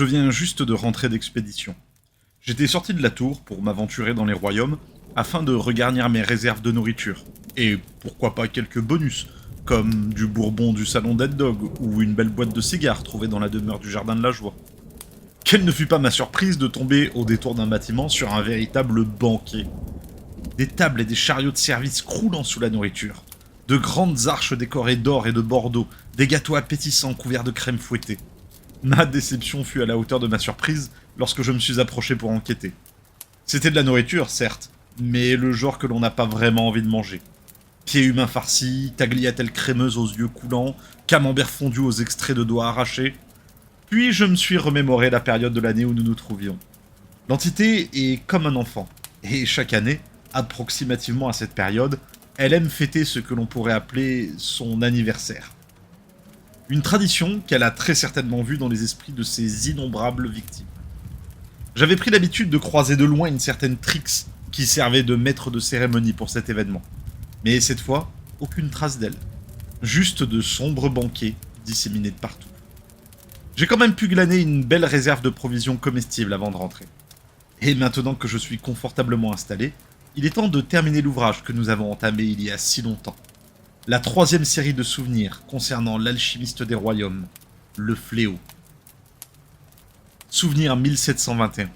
Je viens juste de rentrer d'expédition. J'étais sorti de la tour pour m'aventurer dans les royaumes afin de regarnir mes réserves de nourriture. Et pourquoi pas quelques bonus, comme du bourbon du salon Dead Dog ou une belle boîte de cigares trouvée dans la demeure du Jardin de la Joie. Quelle ne fut pas ma surprise de tomber au détour d'un bâtiment sur un véritable banquet. Des tables et des chariots de service croulant sous la nourriture. De grandes arches décorées d'or et de bordeaux, des gâteaux appétissants couverts de crème fouettée. Ma déception fut à la hauteur de ma surprise lorsque je me suis approché pour enquêter. C'était de la nourriture, certes, mais le genre que l'on n'a pas vraiment envie de manger. Pieds humains farcis, tagliatelle crémeuse aux yeux coulants, camembert fondu aux extraits de doigts arrachés. Puis je me suis remémoré la période de l'année où nous nous trouvions. L'entité est comme un enfant, et chaque année, approximativement à cette période, elle aime fêter ce que l'on pourrait appeler son anniversaire. Une tradition qu'elle a très certainement vue dans les esprits de ses innombrables victimes. J'avais pris l'habitude de croiser de loin une certaine Trix qui servait de maître de cérémonie pour cet événement. Mais cette fois, aucune trace d'elle. Juste de sombres banquets disséminés de partout. J'ai quand même pu glaner une belle réserve de provisions comestibles avant de rentrer. Et maintenant que je suis confortablement installé, il est temps de terminer l'ouvrage que nous avons entamé il y a si longtemps. La 3e série de souvenirs concernant l'alchimiste des royaumes, le fléau. Souvenir 1721.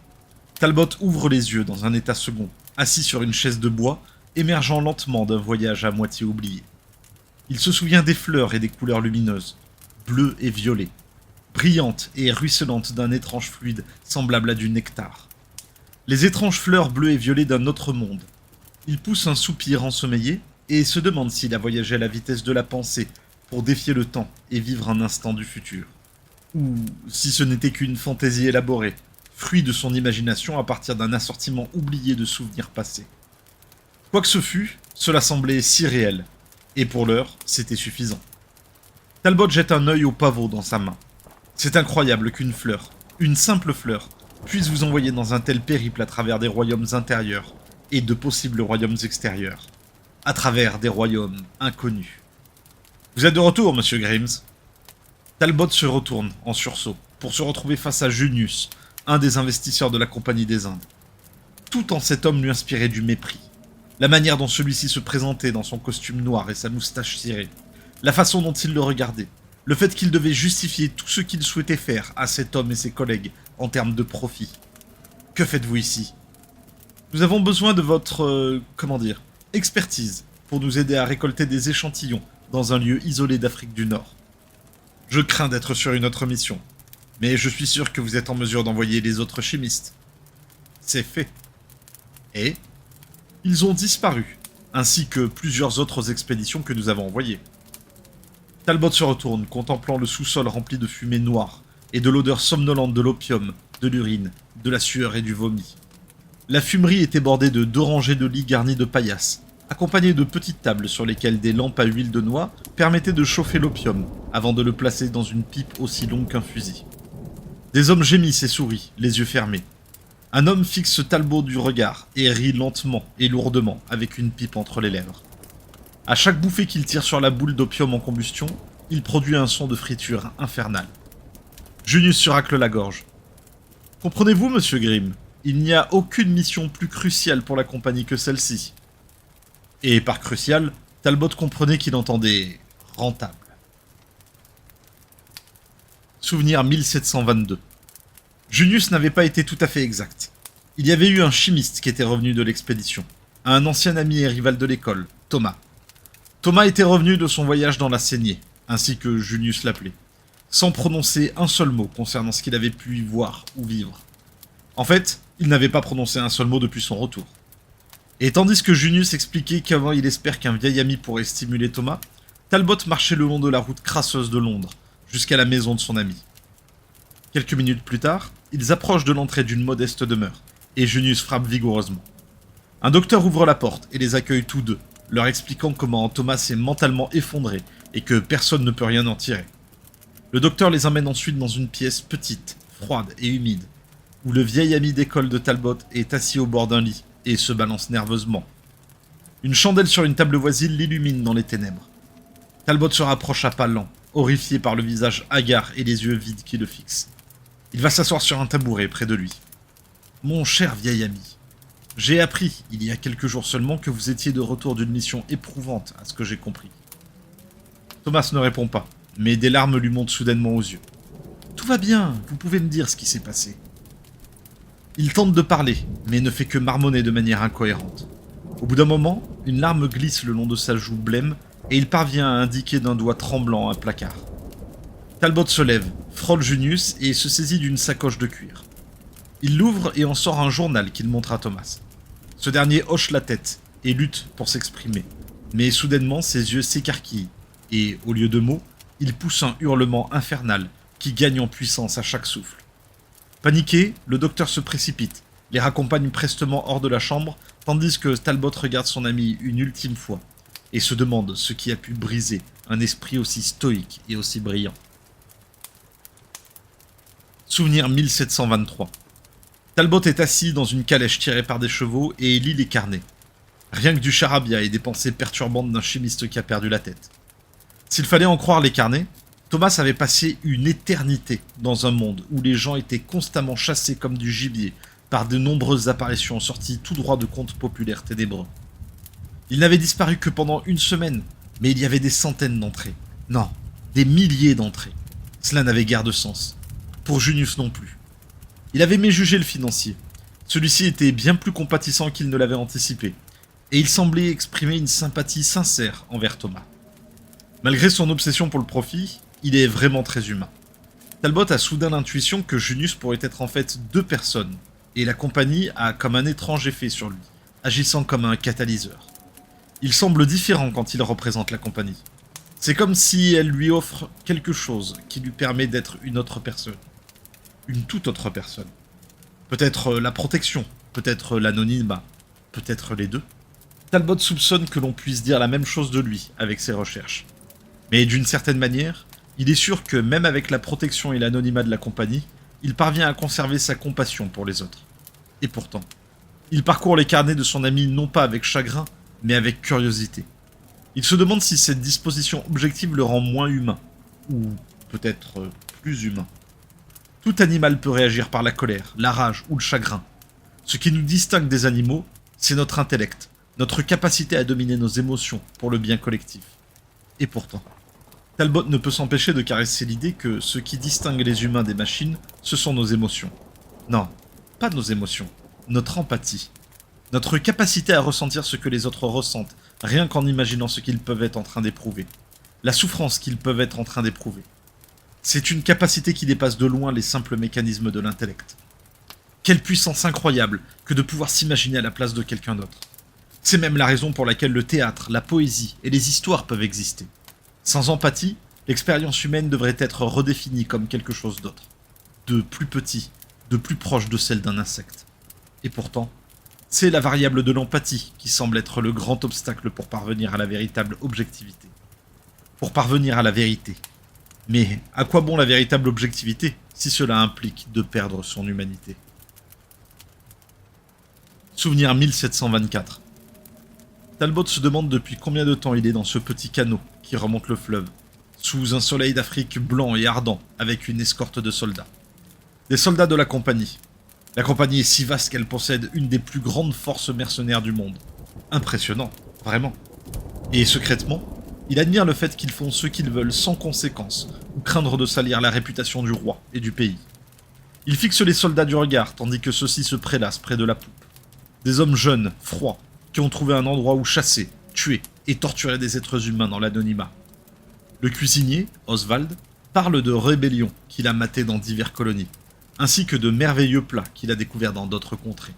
Talbot ouvre les yeux dans un état second, assis sur une chaise de bois, émergeant lentement d'un voyage à moitié oublié. Il se souvient des fleurs et des couleurs lumineuses, bleues et violets, brillantes et ruisselantes d'un étrange fluide semblable à du nectar. Les étranges fleurs bleues et violets d'un autre monde. Il pousse un soupir ensommeillé et se demande s'il a voyagé à la vitesse de la pensée pour défier le temps et vivre un instant du futur. Ou si ce n'était qu'une fantaisie élaborée, fruit de son imagination à partir d'un assortiment oublié de souvenirs passés. Quoi que ce fût, cela semblait si réel, et pour l'heure, c'était suffisant. Talbot jette un œil au pavot dans sa main. C'est incroyable qu'une fleur, une simple fleur, puisse vous envoyer dans un tel périple à travers des royaumes intérieurs et de possibles royaumes extérieurs. À travers des royaumes inconnus. Vous êtes de retour, monsieur Grims. Talbot se retourne, en sursaut, pour se retrouver face à Junius, un des investisseurs de la Compagnie des Indes. Tout en cet homme lui inspirait du mépris. La manière dont celui-ci se présentait dans son costume noir et sa moustache cirée. La façon dont il le regardait. Le fait qu'il devait justifier tout ce qu'il souhaitait faire à cet homme et ses collègues en termes de profit. Que faites-vous ici? Nous avons besoin de votre... expertise pour nous aider à récolter des échantillons dans un lieu isolé d'Afrique du Nord. Je crains d'être sur une autre mission, mais je suis sûr que vous êtes en mesure d'envoyer les autres chimistes. C'est fait. Et ils ont disparu, ainsi que plusieurs autres expéditions que nous avons envoyées. Talbot se retourne, contemplant le sous-sol rempli de fumée noire et de l'odeur somnolente de l'opium, de l'urine, de la sueur et du vomi. La fumerie était bordée de 2 rangées de lits garnis de paillasses, accompagnées de petites tables sur lesquelles des lampes à huile de noix permettaient de chauffer l'opium avant de le placer dans une pipe aussi longue qu'un fusil. Des hommes gémissent et sourient, les yeux fermés. Un homme fixe Talbot du regard et rit lentement et lourdement avec une pipe entre les lèvres. À chaque bouffée qu'il tire sur la boule d'opium en combustion, il produit un son de friture infernal. Junius se racle la gorge. Comprenez-vous, monsieur Grimm, il n'y a aucune mission plus cruciale pour la compagnie que celle-ci. Et par crucial, Talbot comprenait qu'il entendait rentable. Souvenir 1722. Junius n'avait pas été tout à fait exact. Il y avait eu un chimiste qui était revenu de l'expédition. Un ancien ami et rival de l'école, Thomas. Thomas était revenu de son voyage dans la saignée, ainsi que Junius l'appelait, sans prononcer un seul mot concernant ce qu'il avait pu y voir ou vivre. En fait, il n'avait pas prononcé un seul mot depuis son retour. Et tandis que Junius expliquait qu'avant il espère qu'un vieil ami pourrait stimuler Thomas, Talbot marchait le long de la route crasseuse de Londres, jusqu'à la maison de son ami. Quelques minutes plus tard, ils approchent de l'entrée d'une modeste demeure, et Junius frappe vigoureusement. Un docteur ouvre la porte et les accueille tous deux, leur expliquant comment Thomas s'est mentalement effondré et que personne ne peut rien en tirer. Le docteur les emmène ensuite dans une pièce petite, froide et humide, où le vieil ami d'école de Talbot est assis au bord d'un lit et se balance nerveusement. Une chandelle sur une table voisine l'illumine dans les ténèbres. Talbot se rapproche à pas lents, horrifié par le visage hagard et les yeux vides qui le fixent. Il va s'asseoir sur un tabouret près de lui. Mon cher vieil ami, j'ai appris, il y a quelques jours seulement, que vous étiez de retour d'une mission éprouvante, à ce que j'ai compris. Thomas ne répond pas, mais des larmes lui montent soudainement aux yeux. Tout va bien, vous pouvez me dire ce qui s'est passé. Il tente de parler, mais ne fait que marmonner de manière incohérente. Au bout d'un moment, une larme glisse le long de sa joue blême, et il parvient à indiquer d'un doigt tremblant un placard. Talbot se lève, frôle Junius et se saisit d'une sacoche de cuir. Il l'ouvre et en sort un journal qu'il montre à Thomas. Ce dernier hoche la tête et lutte pour s'exprimer, mais soudainement ses yeux s'écarquillent, et, au lieu de mots, il pousse un hurlement infernal qui gagne en puissance à chaque souffle. Paniqué, le docteur se précipite, les raccompagne prestement hors de la chambre, tandis que Talbot regarde son ami une ultime fois, et se demande ce qui a pu briser un esprit aussi stoïque et aussi brillant. Souvenir 1723. Talbot est assis dans une calèche tirée par des chevaux et lit les carnets. Rien que du charabia et des pensées perturbantes d'un chimiste qui a perdu la tête. S'il fallait en croire les carnets, Thomas avait passé une éternité dans un monde où les gens étaient constamment chassés comme du gibier par de nombreuses apparitions sorties tout droit de contes populaires ténébreux. Il n'avait disparu que pendant une semaine, mais il y avait des centaines d'entrées. Non, des milliers d'entrées. Cela n'avait guère de sens. Pour Junius non plus. Il avait méjugé le financier. Celui-ci était bien plus compatissant qu'il ne l'avait anticipé, et il semblait exprimer une sympathie sincère envers Thomas. Malgré son obsession pour le profit, il est vraiment très humain. Talbot a soudain l'intuition que Junius pourrait être en fait deux personnes, et la compagnie a comme un étrange effet sur lui, agissant comme un catalyseur. Il semble différent quand il représente la compagnie. C'est comme si elle lui offre quelque chose qui lui permet d'être une autre personne. Une toute autre personne. Peut-être la protection, peut-être l'anonymat, peut-être les deux. Talbot soupçonne que l'on puisse dire la même chose de lui avec ses recherches. Mais d'une certaine manière, il est sûr que même avec la protection et l'anonymat de la compagnie, il parvient à conserver sa compassion pour les autres. Et pourtant, il parcourt les carnets de son ami non pas avec chagrin, mais avec curiosité. Il se demande si cette disposition objective le rend moins humain, ou peut-être plus humain. Tout animal peut réagir par la colère, la rage ou le chagrin. Ce qui nous distingue des animaux, c'est notre intellect, notre capacité à dominer nos émotions pour le bien collectif. Et pourtant, Talbot ne peut s'empêcher de caresser l'idée que ce qui distingue les humains des machines, ce sont nos émotions. Non, pas nos émotions, notre empathie. Notre capacité à ressentir ce que les autres ressentent, rien qu'en imaginant ce qu'ils peuvent être en train d'éprouver. La souffrance qu'ils peuvent être en train d'éprouver. C'est une capacité qui dépasse de loin les simples mécanismes de l'intellect. Quelle puissance incroyable que de pouvoir s'imaginer à la place de quelqu'un d'autre. C'est même la raison pour laquelle le théâtre, la poésie et les histoires peuvent exister. Sans empathie, l'expérience humaine devrait être redéfinie comme quelque chose d'autre. De plus petit, de plus proche de celle d'un insecte. Et pourtant, c'est la variable de l'empathie qui semble être le grand obstacle pour parvenir à la véritable objectivité. Pour parvenir à la vérité. Mais à quoi bon la véritable objectivité si cela implique de perdre son humanité? Souvenir 1724. Talbot se demande depuis combien de temps il est dans ce petit canot qui remonte le fleuve, sous un soleil d'Afrique blanc et ardent avec une escorte de soldats. Des soldats de la compagnie. La compagnie est si vaste qu'elle possède une des plus grandes forces mercenaires du monde. Impressionnant, vraiment. Et secrètement, il admire le fait qu'ils font ce qu'ils veulent sans conséquence, ou craindre de salir la réputation du roi et du pays. Il fixe les soldats du regard, tandis que ceux-ci se prélassent près de la poupe. Des hommes jeunes, froids, qui ont trouvé un endroit où chasser, tuer et torturer des êtres humains dans l'anonymat. Le cuisinier, Oswald, parle de rébellions qu'il a matées dans diverses colonies, ainsi que de merveilleux plats qu'il a découverts dans d'autres contrées.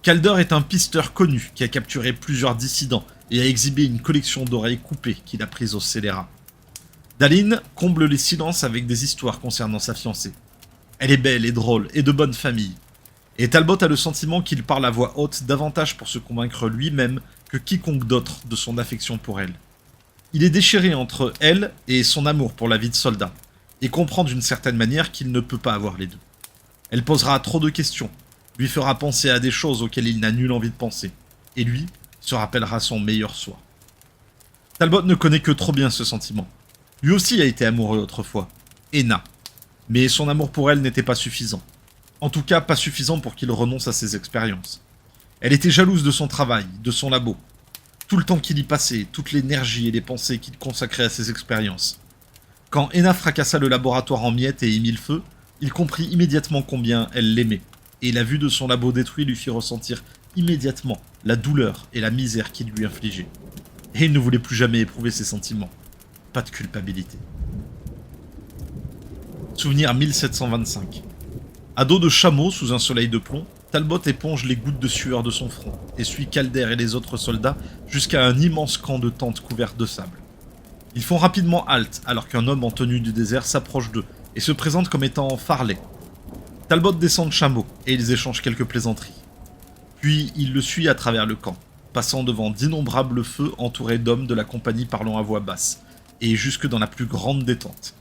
Calder est un pisteur connu qui a capturé plusieurs dissidents et a exhibé une collection d'oreilles coupées qu'il a prises au scélérat. Daline comble les silences avec des histoires concernant sa fiancée. Elle est belle et drôle et de bonne famille. Et Talbot a le sentiment qu'il parle à voix haute davantage pour se convaincre lui-même que quiconque d'autre de son affection pour elle. Il est déchiré entre elle et son amour pour la vie de soldat, et comprend d'une certaine manière qu'il ne peut pas avoir les deux. Elle posera trop de questions, lui fera penser à des choses auxquelles il n'a nulle envie de penser, et lui se rappellera son meilleur soi. Talbot ne connaît que trop bien ce sentiment. Lui aussi a été amoureux autrefois. Enna. Mais son amour pour elle n'était pas suffisant. En tout cas, pas suffisant pour qu'il renonce à ses expériences. Elle était jalouse de son travail, de son labo. Tout le temps qu'il y passait, toute l'énergie et les pensées qu'il consacrait à ses expériences. Quand Ena fracassa le laboratoire en miettes et y mit le feu, il comprit immédiatement combien elle l'aimait. Et la vue de son labo détruit lui fit ressentir immédiatement la douleur et la misère qu'il lui infligeait. Et il ne voulait plus jamais éprouver ses sentiments. Pas de culpabilité. Souvenir 1725. À dos de chameau sous un soleil de plomb, Talbot éponge les gouttes de sueur de son front et suit Calder et les autres soldats jusqu'à un immense camp de tentes couvertes de sable. Ils font rapidement halte alors qu'un homme en tenue du désert s'approche d'eux et se présente comme étant Farley. Talbot descend de chameau et ils échangent quelques plaisanteries. Puis il le suit à travers le camp, passant devant d'innombrables feux entourés d'hommes de la compagnie parlant à voix basse, et jusque dans la plus grande détente.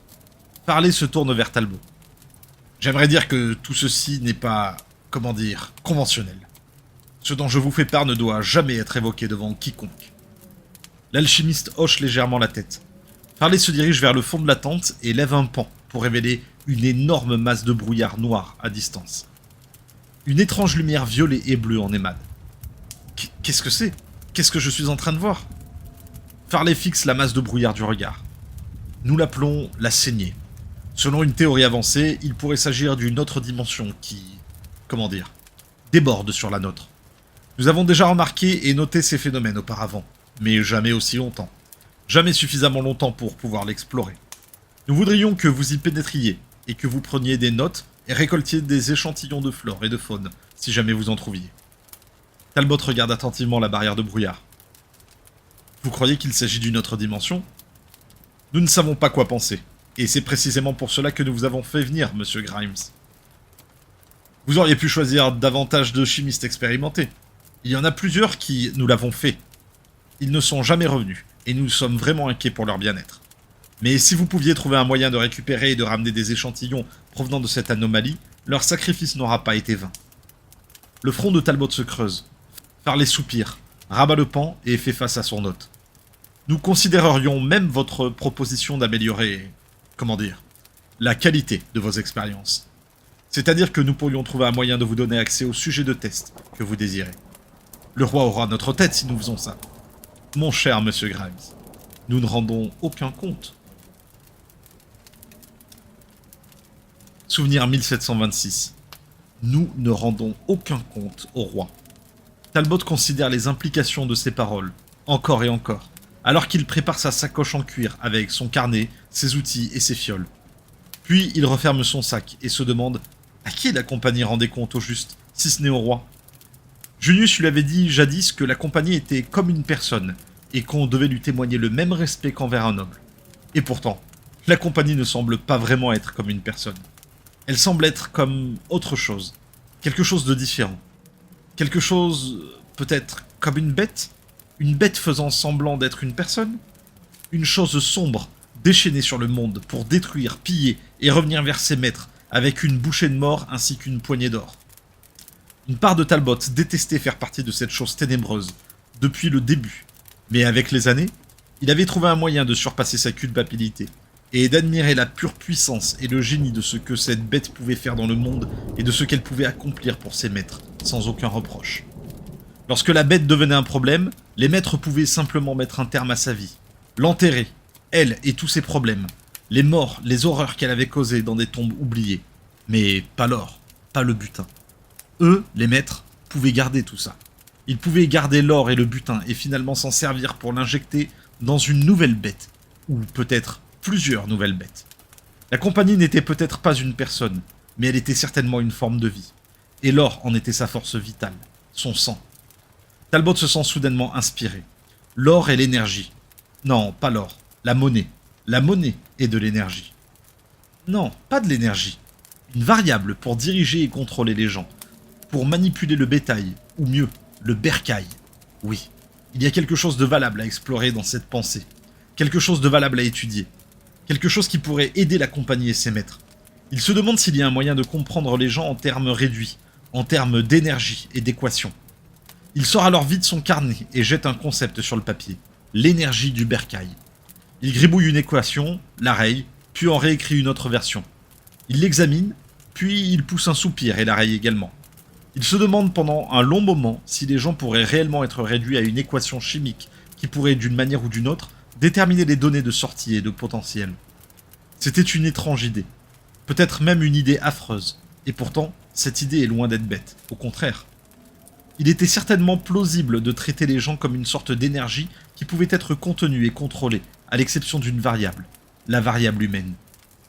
Farley se tourne vers Talbot. J'aimerais dire que tout ceci n'est pas, conventionnel. Ce dont je vous fais part ne doit jamais être évoqué devant quiconque. L'alchimiste hoche légèrement la tête. Farley se dirige vers le fond de la tente et lève un pan pour révéler une énorme masse de brouillard noir à distance. Une étrange lumière violet et bleue en émane. Qu'est-ce que c'est? Qu'est-ce que je suis en train de voir? Farley fixe la masse de brouillard du regard. Nous l'appelons la saignée. Selon une théorie avancée, il pourrait s'agir d'une autre dimension qui, déborde sur la nôtre. Nous avons déjà remarqué et noté ces phénomènes auparavant, mais jamais aussi longtemps. Jamais suffisamment longtemps pour pouvoir l'explorer. Nous voudrions que vous y pénétriez, et que vous preniez des notes et récoltiez des échantillons de flore et de faune, si jamais vous en trouviez. Talbot regarde attentivement la barrière de brouillard. Vous croyez qu'il s'agit d'une autre dimension? Nous ne savons pas quoi penser, et c'est précisément pour cela que nous vous avons fait venir, monsieur Grimes. Vous auriez pu choisir davantage de chimistes expérimentés. Il y en a plusieurs qui nous l'avons fait. Ils ne sont jamais revenus, et nous sommes vraiment inquiets pour leur bien-être. Mais si vous pouviez trouver un moyen de récupérer et de ramener des échantillons provenant de cette anomalie, leur sacrifice n'aura pas été vain. Le front de Talbot se creuse. Farley soupire, rabat le pan et fait face à son hôte. Nous considérerions même votre proposition d'améliorer, la qualité de vos expériences. C'est-à-dire que nous pourrions trouver un moyen de vous donner accès au sujet de test que vous désirez. Le roi aura notre tête si nous faisons ça. Mon cher monsieur Grimes, nous ne rendons aucun compte. Souvenir 1726. Nous ne rendons aucun compte au roi. Talbot considère les implications de ces paroles, encore et encore, alors qu'il prépare sa sacoche en cuir avec son carnet, ses outils et ses fioles. Puis il referme son sac et se demande à qui la compagnie rendait compte au juste, si ce n'est au roi. Junius lui avait dit jadis que la compagnie était comme une personne, et qu'on devait lui témoigner le même respect qu'envers un noble. Et pourtant, la compagnie ne semble pas vraiment être comme une personne. Elle semble être comme autre chose, quelque chose de différent. Quelque chose, peut-être, comme une bête faisant semblant d'être une personne? Une chose sombre, déchaînée sur le monde pour détruire, piller et revenir vers ses maîtres, avec une bouchée de mort ainsi qu'une poignée d'or. Une part de Talbot détestait faire partie de cette chose ténébreuse, depuis le début. Mais avec les années, il avait trouvé un moyen de surpasser sa culpabilité, et d'admirer la pure puissance et le génie de ce que cette bête pouvait faire dans le monde et de ce qu'elle pouvait accomplir pour ses maîtres, sans aucun reproche. Lorsque la bête devenait un problème, les maîtres pouvaient simplement mettre un terme à sa vie, l'enterrer, elle et tous ses problèmes, les morts, les horreurs qu'elle avait causées dans des tombes oubliées. Mais pas l'or, pas le butin. Eux, les maîtres, pouvaient garder tout ça. Ils pouvaient garder l'or et le butin et finalement s'en servir pour l'injecter dans une nouvelle bête, ou peut-être plusieurs nouvelles bêtes. La compagnie n'était peut-être pas une personne, mais elle était certainement une forme de vie. Et l'or en était sa force vitale, son sang. Talbot se sent soudainement inspiré. L'or et l'énergie. Non, pas l'or, la monnaie. La monnaie est de l'énergie. Non, pas de l'énergie. Une variable pour diriger et contrôler les gens. Pour manipuler le bétail, ou mieux, le bercail. Oui, il y a quelque chose de valable à explorer dans cette pensée. Quelque chose de valable à étudier. Quelque chose qui pourrait aider la compagnie et ses maîtres. Il se demande s'il y a un moyen de comprendre les gens en termes réduits, en termes d'énergie et d'équation. Il sort alors vite son carnet et jette un concept sur le papier. L'énergie du bercail. Il gribouille une équation, la raye, puis en réécrit une autre version. Il l'examine, puis il pousse un soupir et l'arrête également. Il se demande pendant un long moment si les gens pourraient réellement être réduits à une équation chimique qui pourrait, d'une manière ou d'une autre, déterminer les données de sortie et de potentiel. C'était une étrange idée. Peut-être même une idée affreuse. Et pourtant, cette idée est loin d'être bête. Au contraire. Il était certainement plausible de traiter les gens comme une sorte d'énergie qui pouvait être contenue et contrôlée, à l'exception d'une variable. La variable humaine.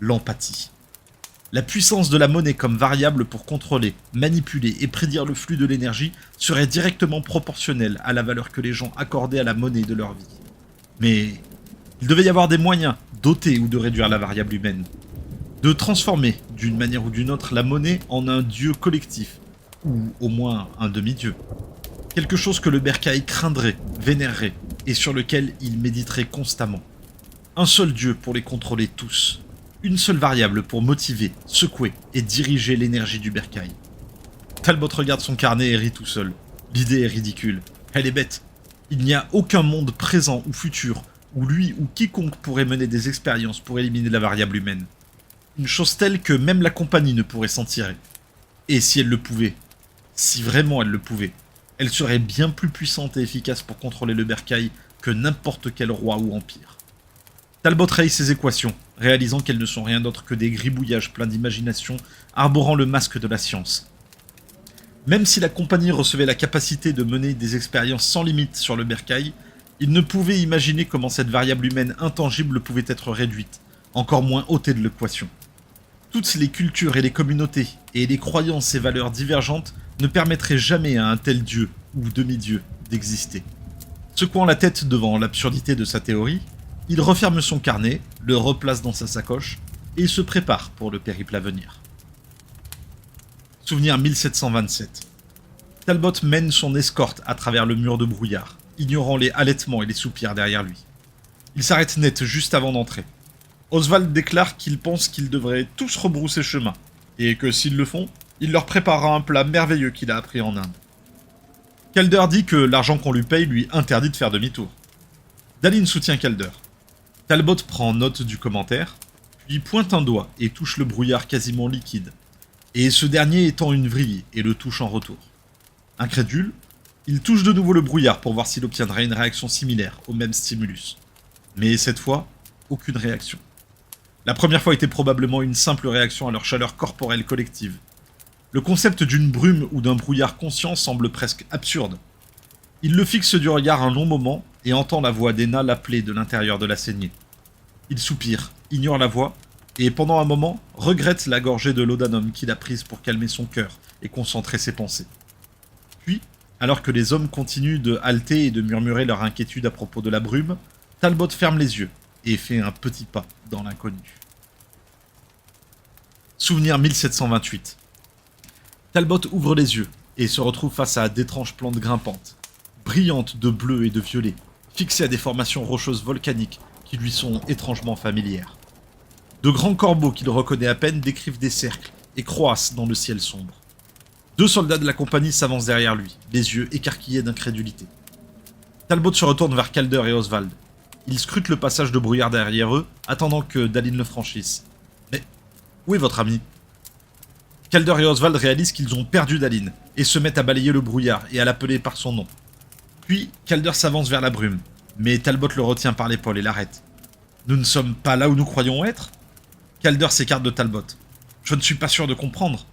L'empathie. La puissance de la monnaie comme variable pour contrôler, manipuler et prédire le flux de l'énergie serait directement proportionnelle à la valeur que les gens accordaient à la monnaie de leur vie. Mais il devait y avoir des moyens d'ôter ou de réduire la variable humaine. De transformer, d'une manière ou d'une autre, la monnaie en un dieu collectif, ou au moins un demi-dieu. Quelque chose que le bercail craindrait, vénérerait, et sur lequel il méditerait constamment. Un seul dieu pour les contrôler tous. Une seule variable pour motiver, secouer et diriger l'énergie du bercail. Talbot regarde son carnet et rit tout seul. L'idée est ridicule. Elle est bête. Il n'y a aucun monde présent ou futur où lui ou quiconque pourrait mener des expériences pour éliminer la variable humaine. Une chose telle que même la compagnie ne pourrait s'en tirer. Et si elle le pouvait, si vraiment elle le pouvait, elle serait bien plus puissante et efficace pour contrôler le bercail que n'importe quel roi ou empire. Talbot raye ses équations, réalisant qu'elles ne sont rien d'autre que des gribouillages pleins d'imagination arborant le masque de la science. Même si la compagnie recevait la capacité de mener des expériences sans limite sur le bercail, il ne pouvait imaginer comment cette variable humaine intangible pouvait être réduite, encore moins ôtée de l'équation. Toutes les cultures et les communautés, et les croyances et valeurs divergentes ne permettraient jamais à un tel dieu, ou demi-dieu, d'exister. Secouant la tête devant l'absurdité de sa théorie, il referme son carnet, le replace dans sa sacoche, et se prépare pour le périple à venir. Souvenir 1727. Talbot mène son escorte à travers le mur de brouillard, ignorant les halètements et les soupirs derrière lui. Il s'arrête net juste avant d'entrer. Oswald déclare qu'il pense qu'ils devraient tous rebrousser chemin, et que s'ils le font, il leur préparera un plat merveilleux qu'il a appris en Inde. Calder dit que l'argent qu'on lui paye lui interdit de faire demi-tour. Dallin soutient Calder. Talbot prend note du commentaire, puis pointe un doigt et touche le brouillard quasiment liquide, et ce dernier étend une vrille et le touche en retour. Incrédule, il touche de nouveau le brouillard pour voir s'il obtiendrait une réaction similaire au même stimulus. Mais cette fois, aucune réaction. La première fois était probablement une simple réaction à leur chaleur corporelle collective. Le concept d'une brume ou d'un brouillard conscient semble presque absurde. Il le fixe du regard un long moment et entend la voix d'Ena l'appeler de l'intérieur de la saignée. Il soupire, ignore la voix, et pendant un moment, regrette la gorgée de laudanum qu'il a prise pour calmer son cœur et concentrer ses pensées. Puis, alors que les hommes continuent de halter et de murmurer leur inquiétude à propos de la brume, Talbot ferme les yeux et fait un petit pas dans l'inconnu. Souvenir 1728. Talbot ouvre les yeux et se retrouve face à d'étranges plantes grimpantes, brillantes de bleu et de violet, fixées à des formations rocheuses volcaniques qui lui sont étrangement familières. De grands corbeaux qu'il reconnaît à peine décrivent des cercles et croissent dans le ciel sombre. 2 soldats de la compagnie s'avancent derrière lui, les yeux écarquillés d'incrédulité. Talbot se retourne vers Calder et Oswald. Ils scrutent le passage de brouillard derrière eux, attendant que Dallin le franchisse. Mais où est votre ami ? Calder et Oswald réalisent qu'ils ont perdu Dallin, et se mettent à balayer le brouillard et à l'appeler par son nom. Puis, Calder s'avance vers la brume, mais Talbot le retient par l'épaule et l'arrête. « Nous ne sommes pas là où nous croyons être ?» Calder s'écarte de Talbot. « Je ne suis pas sûr de comprendre.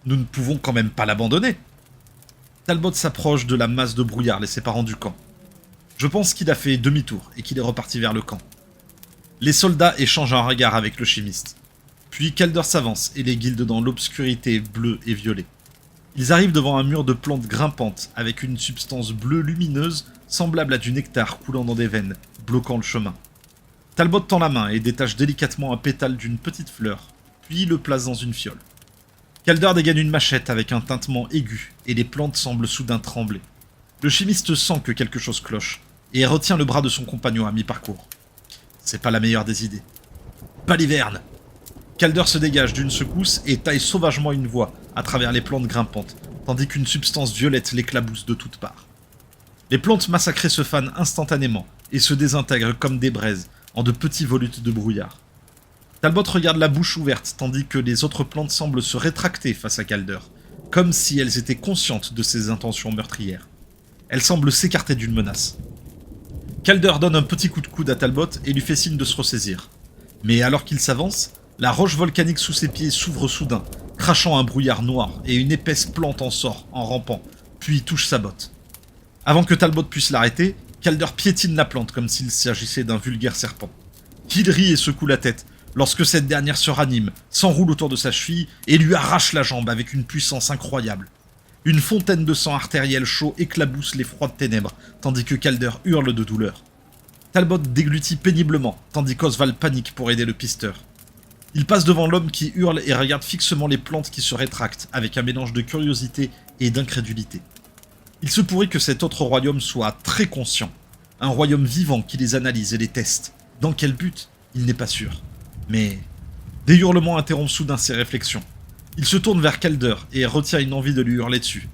Nous ne pouvons quand même pas l'abandonner. » Talbot s'approche de la masse de brouillard les séparant du camp. Je pense qu'il a fait demi-tour et qu'il est reparti vers le camp. Les soldats échangent un regard avec le chimiste. Puis Calder s'avance et les guilde dans l'obscurité bleue et violet. Ils arrivent devant un mur de plantes grimpantes avec une substance bleue lumineuse semblable à du nectar coulant dans des veines, bloquant le chemin. Talbot tend la main et détache délicatement un pétale d'une petite fleur, puis le place dans une fiole. Calder dégaine une machette avec un tintement aigu et les plantes semblent soudain trembler. Le chimiste sent que quelque chose cloche et retient le bras de son compagnon à mi-parcours. C'est pas la meilleure des idées. Baliverne! Calder se dégage d'une secousse et taille sauvagement une voie à travers les plantes grimpantes, tandis qu'une substance violette l'éclabousse de toutes parts. Les plantes massacrées se fanent instantanément et se désintègrent comme des braises en de petits volutes de brouillard. Talbot regarde la bouche ouverte, tandis que les autres plantes semblent se rétracter face à Calder, comme si elles étaient conscientes de ses intentions meurtrières. Elles semblent s'écarter d'une menace. Calder donne un petit coup de coude à Talbot et lui fait signe de se ressaisir. Mais alors qu'il s'avance, la roche volcanique sous ses pieds s'ouvre soudain, crachant un brouillard noir, et une épaisse plante en sort, en rampant, puis touche sa botte. Avant que Talbot puisse l'arrêter, Calder piétine la plante comme s'il s'agissait d'un vulgaire serpent. Il rit et secoue la tête, lorsque cette dernière se ranime, s'enroule autour de sa cheville et lui arrache la jambe avec une puissance incroyable. Une fontaine de sang artériel chaud éclabousse les froides ténèbres, tandis que Calder hurle de douleur. Talbot déglutit péniblement, tandis qu'Oswald panique pour aider le pisteur. Il passe devant l'homme qui hurle et regarde fixement les plantes qui se rétractent, avec un mélange de curiosité et d'incrédulité. Il se pourrait que cet autre royaume soit très conscient, un royaume vivant qui les analyse et les teste. Dans quel but? Il n'est pas sûr. Mais des hurlements interrompent soudain ses réflexions. Il se tourne vers Calder et retient une envie de lui hurler dessus.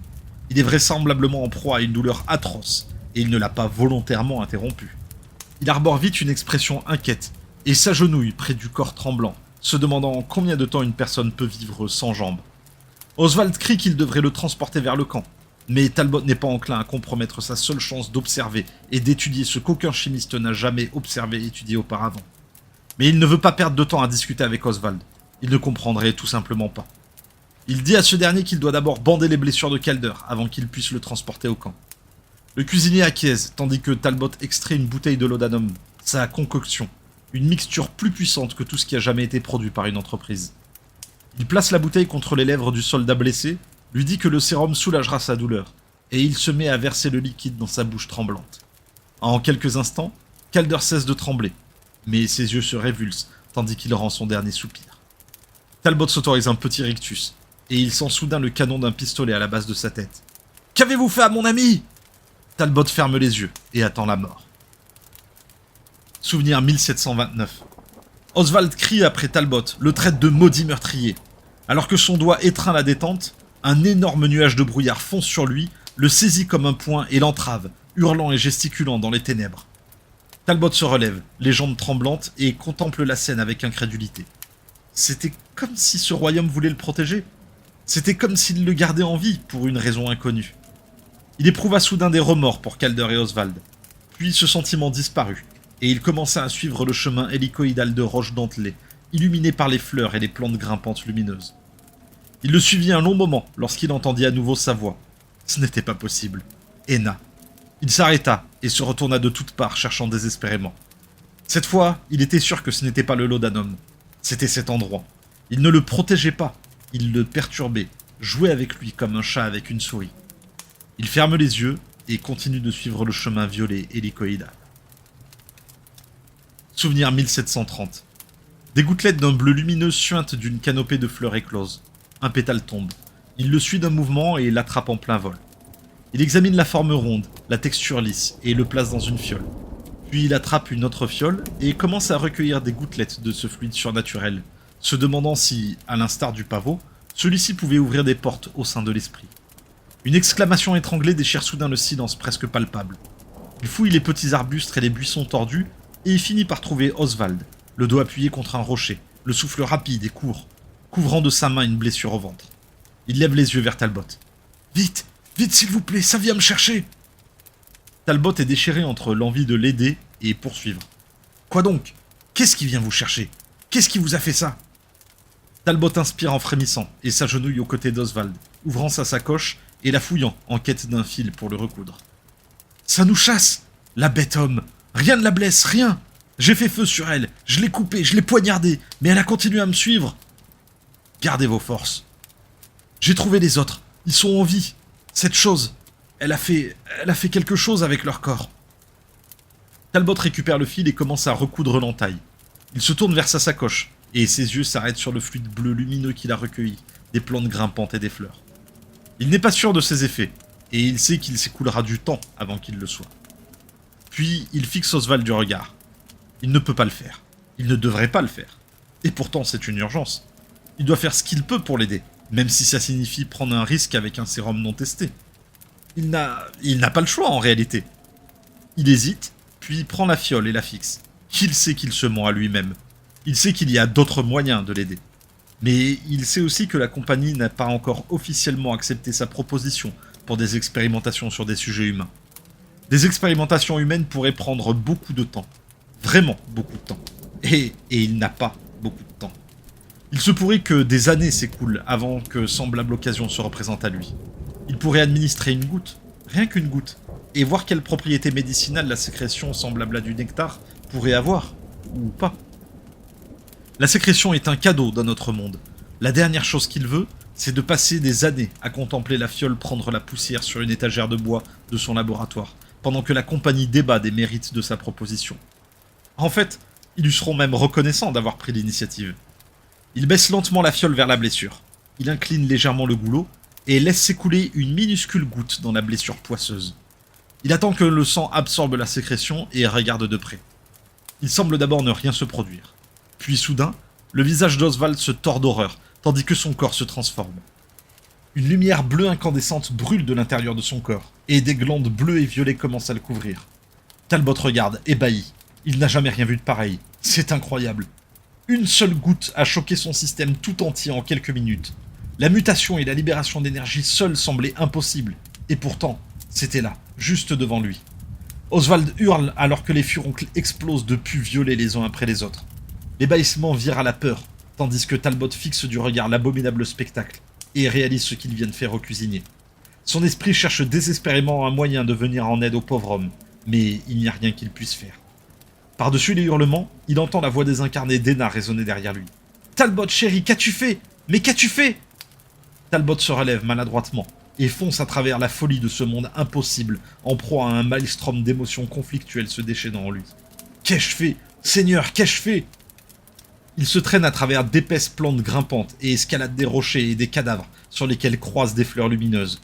Il est vraisemblablement en proie à une douleur atroce, et il ne l'a pas volontairement interrompu. Il arbore vite une expression inquiète, et s'agenouille près du corps tremblant, se demandant combien de temps une personne peut vivre sans jambes. Oswald crie qu'il devrait le transporter vers le camp, mais Talbot n'est pas enclin à compromettre sa seule chance d'observer et d'étudier ce qu'aucun chimiste n'a jamais observé et étudié auparavant. Mais il ne veut pas perdre de temps à discuter avec Oswald. Il ne comprendrait tout simplement pas. Il dit à ce dernier qu'il doit d'abord bander les blessures de Calder avant qu'il puisse le transporter au camp. Le cuisinier acquiesce, tandis que Talbot extrait une bouteille de laudanum, sa concoction, une mixture plus puissante que tout ce qui a jamais été produit par une entreprise. Il place la bouteille contre les lèvres du soldat blessé, lui dit que le sérum soulagera sa douleur, et il se met à verser le liquide dans sa bouche tremblante. En quelques instants, Calder cesse de trembler, mais ses yeux se révulsent, tandis qu'il rend son dernier soupir. Talbot s'autorise un petit rictus, et il sent soudain le canon d'un pistolet à la base de sa tête. « Qu'avez-vous fait à mon ami ?» Talbot ferme les yeux et attend la mort. Souvenir 1729. Oswald crie après Talbot, le traite de maudit meurtrier. Alors que son doigt étreint la détente, un énorme nuage de brouillard fonce sur lui, le saisit comme un poing et l'entrave, hurlant et gesticulant dans les ténèbres. Talbot se relève, les jambes tremblantes, et contemple la scène avec incrédulité. C'était comme si ce royaume voulait le protéger. C'était comme s'il le gardait en vie, pour une raison inconnue. Il éprouva soudain des remords pour Calder et Oswald. Puis ce sentiment disparut, et il commença à suivre le chemin hélicoïdal de roches dentelées, illuminé par les fleurs et les plantes grimpantes lumineuses. Il le suivit un long moment lorsqu'il entendit à nouveau sa voix. Ce n'était pas possible. Henna. Il s'arrêta et se retourna de toutes parts, cherchant désespérément. Cette fois, il était sûr que ce n'était pas le laudanum. C'était cet endroit. Il ne le protégeait pas. Il le perturbait, jouait avec lui comme un chat avec une souris. Il ferme les yeux et continue de suivre le chemin violet hélicoïdal. Souvenir 1730. Des gouttelettes d'un bleu lumineux suintent d'une canopée de fleurs écloses. Un pétale tombe. Il le suit d'un mouvement et l'attrape en plein vol. Il examine la forme ronde, la texture lisse et le place dans une fiole. Puis il attrape une autre fiole et commence à recueillir des gouttelettes de ce fluide surnaturel, se demandant si, à l'instar du pavot, celui-ci pouvait ouvrir des portes au sein de l'esprit. Une exclamation étranglée déchire soudain le silence presque palpable. Il fouille les petits arbustes et les buissons tordus, et il finit par trouver Oswald, le dos appuyé contre un rocher, le souffle rapide et court, couvrant de sa main une blessure au ventre. Il lève les yeux vers Talbot. « Vite, vite s'il vous plaît, ça vient me chercher !» Talbot est déchiré entre l'envie de l'aider et poursuivre. « Quoi donc? Qu'est-ce qui vient vous chercher? Qu'est-ce qui vous a fait ça ?» Talbot inspire en frémissant et s'agenouille aux côtés d'Oswald, ouvrant sa sacoche et la fouillant en quête d'un fil pour le recoudre. « Ça nous chasse! La bête homme! Rien ne la blesse, rien! J'ai fait feu sur elle, je l'ai coupée, je l'ai poignardée, mais elle a continué à me suivre! Gardez vos forces. J'ai trouvé les autres, ils sont en vie. Cette chose, elle a fait quelque chose avec leur corps. » Talbot récupère le fil et commence à recoudre l'entaille. Il se tourne vers sa sacoche, et ses yeux s'arrêtent sur le fluide bleu lumineux qu'il a recueilli, des plantes grimpantes et des fleurs. Il n'est pas sûr de ses effets, et il sait qu'il s'écoulera du temps avant qu'il le soit. Puis il fixe Oswald du regard. Il ne peut pas le faire. Il ne devrait pas le faire. Et pourtant c'est une urgence. Il doit faire ce qu'il peut pour l'aider, même si ça signifie prendre un risque avec un sérum non testé. Il n'a pas le choix en réalité. Il hésite, puis prend la fiole et la fixe. Il sait qu'il se ment à lui-même. Il sait qu'il y a d'autres moyens de l'aider. Mais il sait aussi que la compagnie n'a pas encore officiellement accepté sa proposition pour des expérimentations sur des sujets humains. Des expérimentations humaines pourraient prendre beaucoup de temps. Vraiment beaucoup de temps. Et il n'a pas beaucoup de temps. Il se pourrait que des années s'écoulent avant que semblable occasion se représente à lui. Il pourrait administrer une goutte, rien qu'une goutte, et voir quelle propriété médicinale la sécrétion semblable à du nectar pourrait avoir, ou pas. La sécrétion est un cadeau dans notre monde. La dernière chose qu'il veut, c'est de passer des années à contempler la fiole prendre la poussière sur une étagère de bois de son laboratoire, pendant que la compagnie débat des mérites de sa proposition. En fait, ils lui seront même reconnaissants d'avoir pris l'initiative. Il baisse lentement la fiole vers la blessure. Il incline légèrement le goulot et laisse s'écouler une minuscule goutte dans la blessure poisseuse. Il attend que le sang absorbe la sécrétion et regarde de près. Il semble d'abord ne rien se produire. Puis soudain, le visage d'Oswald se tord d'horreur, tandis que son corps se transforme. Une lumière bleue incandescente brûle de l'intérieur de son corps, et des glandes bleues et violets commencent à le couvrir. Talbot regarde, ébahi. Il n'a jamais rien vu de pareil. C'est incroyable. Une seule goutte a choqué son système tout entier en quelques minutes. La mutation et la libération d'énergie seules semblaient impossibles. Et pourtant, c'était là, juste devant lui. Oswald hurle alors que les furoncles explosent de pus violets les uns après les autres. L'ébahissement vire à la peur, tandis que Talbot fixe du regard l'abominable spectacle et réalise ce qu'il vient de faire au cuisinier. Son esprit cherche désespérément un moyen de venir en aide au pauvre homme, mais il n'y a rien qu'il puisse faire. Par-dessus les hurlements, il entend la voix désincarnée d'Ena résonner derrière lui. « Talbot, chérie, qu'as-tu fait? Mais qu'as-tu fait ?» Talbot se relève maladroitement et fonce à travers la folie de ce monde impossible, en proie à un maelstrom d'émotions conflictuelles se déchaînant en lui. « Qu'ai-je fait? Seigneur, qu'ai-je fait ?» Il se traîne à travers d'épaisses plantes grimpantes et escalade des rochers et des cadavres sur lesquels croisent des fleurs lumineuses.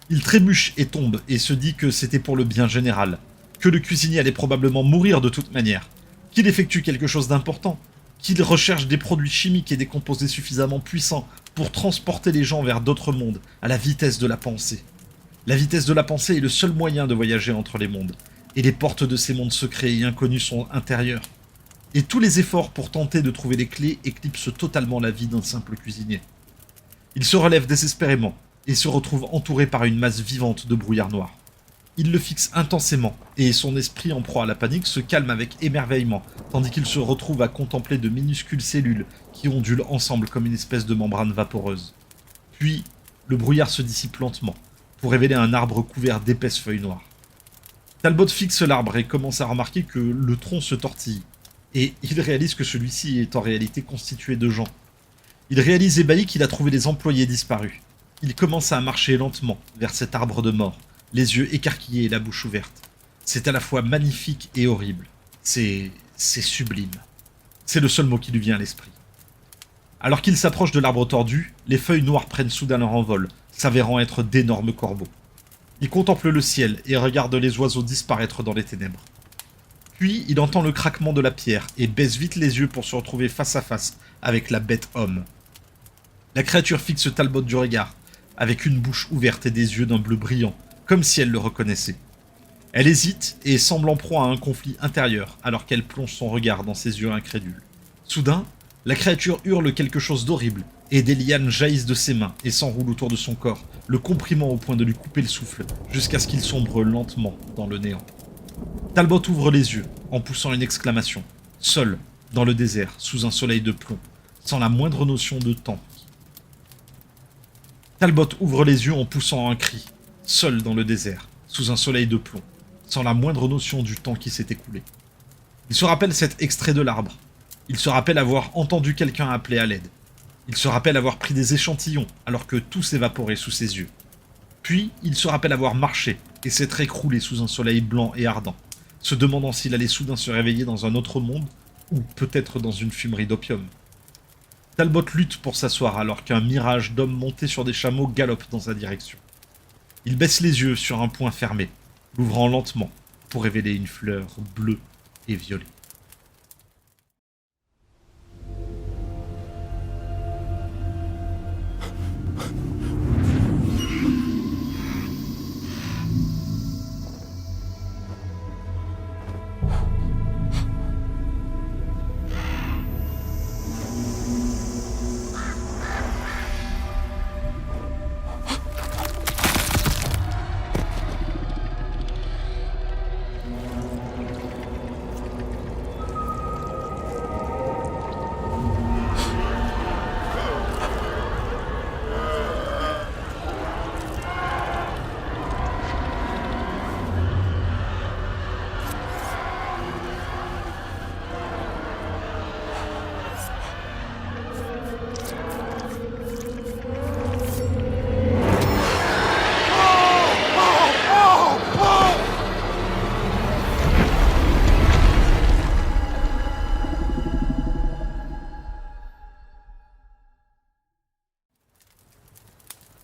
Il trébuche et tombe et se dit que c'était pour le bien général, que le cuisinier allait probablement mourir de toute manière, qu'il effectue quelque chose d'important, qu'il recherche des produits chimiques et des composés suffisamment puissants pour transporter les gens vers d'autres mondes à la vitesse de la pensée. La vitesse de la pensée est le seul moyen de voyager entre les mondes, et les portes de ces mondes secrets et inconnus sont intérieures. Et tous les efforts pour tenter de trouver les clés éclipsent totalement la vie d'un simple cuisinier. Il se relève désespérément et se retrouve entouré par une masse vivante de brouillard noir. Il le fixe intensément, et son esprit en proie à la panique se calme avec émerveillement, tandis qu'il se retrouve à contempler de minuscules cellules qui ondulent ensemble comme une espèce de membrane vaporeuse. Puis, le brouillard se dissipe lentement, pour révéler un arbre couvert d'épaisses feuilles noires. Talbot fixe l'arbre et commence à remarquer que le tronc se tortille, et il réalise que celui-ci est en réalité constitué de gens. Il réalise ébahi qu'il a trouvé les employés disparus. Il commence à marcher lentement vers cet arbre de mort, les yeux écarquillés et la bouche ouverte. C'est à la fois magnifique et horrible. C'est sublime. C'est le seul mot qui lui vient à l'esprit. Alors qu'il s'approche de l'arbre tordu, les feuilles noires prennent soudain leur envol, s'avérant être d'énormes corbeaux. Il contemple le ciel et regarde les oiseaux disparaître dans les ténèbres. Puis, il entend le craquement de la pierre et baisse vite les yeux pour se retrouver face à face avec la bête homme. La créature fixe Talbot du regard, avec une bouche ouverte et des yeux d'un bleu brillant, comme si elle le reconnaissait. Elle hésite et semble en proie à un conflit intérieur alors qu'elle plonge son regard dans ses yeux incrédules. Soudain, la créature hurle quelque chose d'horrible et des lianes jaillissent de ses mains et s'enroulent autour de son corps, le comprimant au point de lui couper le souffle jusqu'à ce qu'il sombre lentement dans le néant. Talbot ouvre les yeux en poussant une exclamation, seul, dans le désert, sous un soleil de plomb, sans la moindre notion de temps. Talbot ouvre les yeux en poussant un cri, seul dans le désert, sous un soleil de plomb, sans la moindre notion du temps qui s'est écoulé. Il se rappelle cet extrait de l'arbre. Il se rappelle avoir entendu quelqu'un appeler à l'aide. Il se rappelle avoir pris des échantillons alors que tout s'évaporait sous ses yeux. Puis, il se rappelle avoir marché et s'être écroulé sous un soleil blanc et ardent, se demandant s'il allait soudain se réveiller dans un autre monde ou peut-être dans une fumerie d'opium. Talbot lutte pour s'asseoir alors qu'un mirage d'hommes montés sur des chameaux galope dans sa direction. Il baisse les yeux sur un point fermé, l'ouvrant lentement pour révéler une fleur bleue et violet.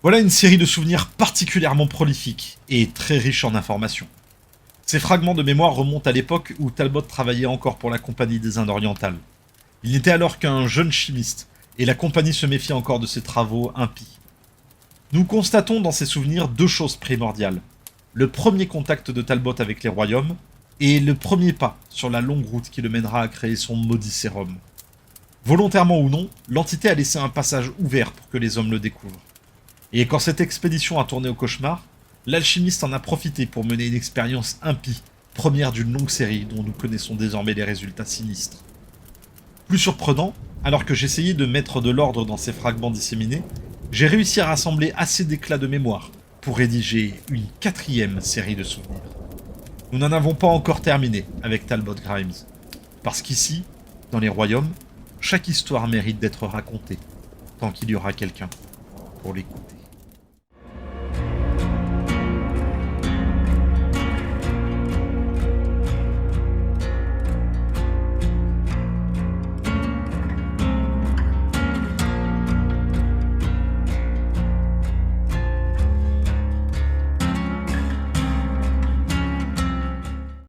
Voilà une série de souvenirs particulièrement prolifiques et très riches en informations. Ces fragments de mémoire remontent à l'époque où Talbot travaillait encore pour la Compagnie des Indes orientales. Il n'était alors qu'un jeune chimiste, et la compagnie se méfiait encore de ses travaux impies. Nous constatons dans ces souvenirs deux choses primordiales. Le premier contact de Talbot avec les royaumes, et le premier pas sur la longue route qui le mènera à créer son maudit sérum. Volontairement ou non, l'entité a laissé un passage ouvert pour que les hommes le découvrent. Et quand cette expédition a tourné au cauchemar, l'alchimiste en a profité pour mener une expérience impie, première d'une longue série dont nous connaissons désormais les résultats sinistres. Plus surprenant, alors que j'essayais de mettre de l'ordre dans ces fragments disséminés, j'ai réussi à rassembler assez d'éclats de mémoire pour rédiger une 4e série de souvenirs. Nous n'en avons pas encore terminé avec Talbot Grimes, parce qu'ici, dans les royaumes, chaque histoire mérite d'être racontée, tant qu'il y aura quelqu'un pour l'écouter.